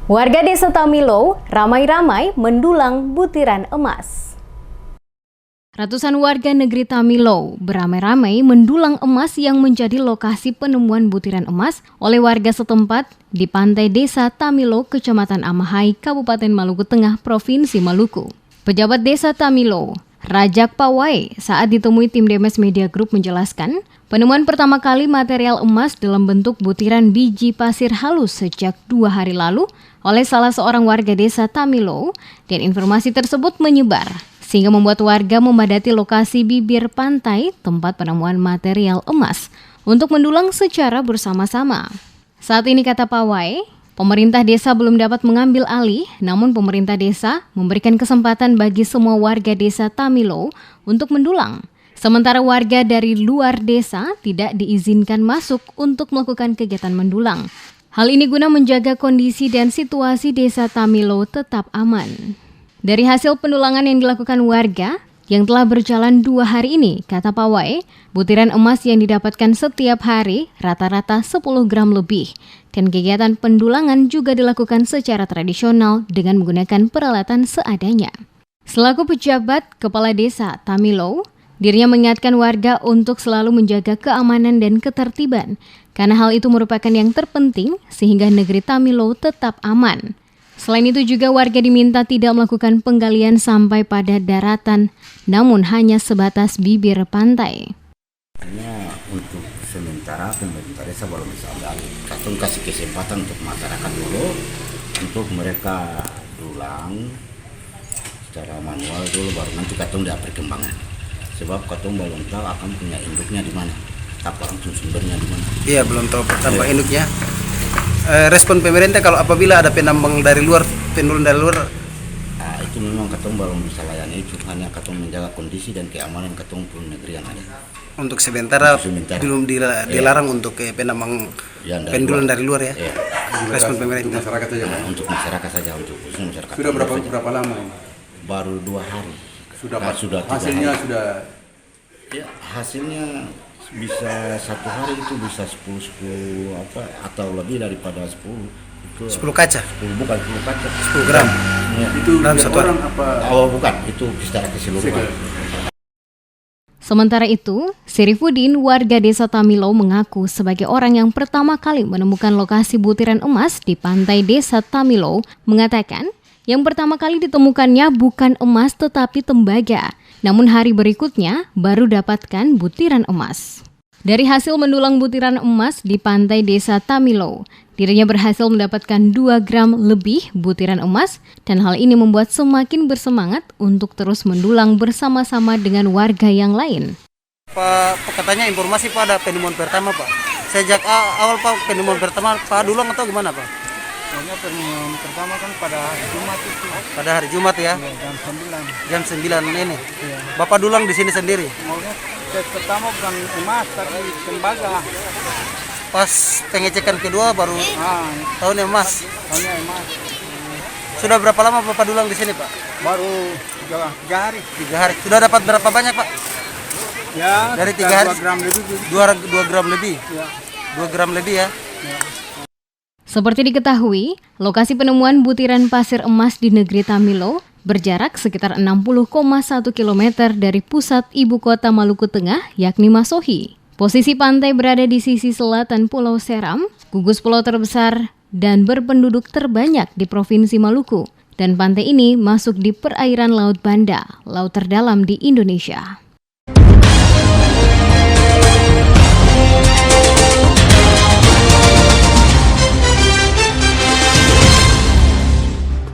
Warga Desa Tamilo ramai-ramai mendulang butiran emas. Ratusan warga negeri Tamilo beramai-ramai mendulang emas yang menjadi lokasi penemuan butiran emas oleh warga setempat di pantai Desa Tamilo, Kecamatan Amahai, Kabupaten Maluku Tengah, Provinsi Maluku. Pejabat Desa Tamilo, Rajak Pawai, saat ditemui tim Demes Media Group menjelaskan, penemuan pertama kali material emas dalam bentuk butiran biji pasir halus sejak 2 hari lalu oleh salah seorang warga Desa Tamilo, dan informasi tersebut menyebar sehingga membuat warga memadati lokasi bibir pantai tempat penemuan material emas untuk mendulang secara bersama-sama. Saat ini, kata Pawai, pemerintah desa belum dapat mengambil alih, namun pemerintah desa memberikan kesempatan bagi semua warga Desa Tamilo untuk mendulang. Sementara warga dari luar desa tidak diizinkan masuk untuk melakukan kegiatan mendulang. Hal ini guna menjaga kondisi dan situasi Desa Tamilo tetap aman. Dari hasil pendulangan yang dilakukan warga yang telah berjalan 2 hari ini, kata Pawai, butiran emas yang didapatkan setiap hari rata-rata 10 gram lebih. Dan kegiatan pendulangan juga dilakukan secara tradisional dengan menggunakan peralatan seadanya. Selaku pejabat Kepala Desa Tamilo, dirinya mengingatkan warga untuk selalu menjaga keamanan dan ketertiban, karena hal itu merupakan yang terpenting sehingga negeri Tamilo tetap aman. Selain itu juga warga diminta tidak melakukan penggalian sampai pada daratan, namun hanya sebatas bibir pantai. Hanya untuk sementara pemerintah desa belum bisa ambil. Katong kasih kesempatan untuk masyarakat dulu, untuk mereka dulang secara manual dulu, baru nanti katong lihat perkembangan. Sebab katong belum tahu akan punya induknya di mana, apa langsung sumbernya di mana. Iya, belum tahu pertama induknya. Respon pemerintah kalau apabila ada penambang dari luar, pendulang dari luar, itu memang katong belum bisa layani, itu hanya katong menjaga kondisi dan keamanan katong pun negeri yang ada. Untuk sementara belum dilarang untuk penambang pendulang dari luar ya. Respon pemerintah. Masyarakat saja, untuk masyarakat saja, untuk khususnya masyarakat. Sudah berapa lama ini? Baru 2 hari. Sudah hasilnya hari. Sudah. Ya, hasilnya bisa 1 hari itu bisa 10 atau lebih daripada 10. Itu 10 kaca? 10 kaca. 10 gram. Ya. Itu gram satu orang apa? Oh, bukan, itu secara keseluruhan. Sementara itu, Sirifudin, warga Desa Tamilo, mengaku sebagai orang yang pertama kali menemukan lokasi butiran emas di pantai Desa Tamilo, mengatakan yang pertama kali ditemukannya bukan emas tetapi tembaga. Namun hari berikutnya baru dapatkan butiran emas. Dari hasil mendulang butiran emas di pantai Desa Tamilo, dirinya berhasil mendapatkan 2 gram lebih butiran emas, dan hal ini membuat semakin bersemangat untuk terus mendulang bersama-sama dengan warga yang lain. Pak, katanya informasi Pak ada penemuan pertama Pak. Sejak awal Pak penemuan pertama Pak dulang atau gimana Pak? Pokoknya penemuan pertama kan pada hari Jumat itu. Pada hari Jumat ya? Jam 9. Jam 9 ini. Iya. Bapak dulang di sini sendiri? Maunya pertama bukan emas tapi tembaga. Pas pengecekan kedua baru tahun emas. Tahunnya emas. Sudah berapa lama Bapak dulang di sini Pak? Baru 3 hari. 3 hari. Sudah dapat berapa banyak Pak? Ya, dari 3 hari 2 gram lebih. 2 gram lebih. Ya. 2 gram lebih ya. Ya. Seperti diketahui, lokasi penemuan butiran pasir emas di negeri Tamilo berjarak sekitar 60,1 km dari pusat ibu kota Maluku Tengah, yakni Masohi. Posisi pantai berada di sisi selatan Pulau Seram, gugus pulau terbesar dan berpenduduk terbanyak di Provinsi Maluku. Dan pantai ini masuk di perairan Laut Banda, laut terdalam di Indonesia.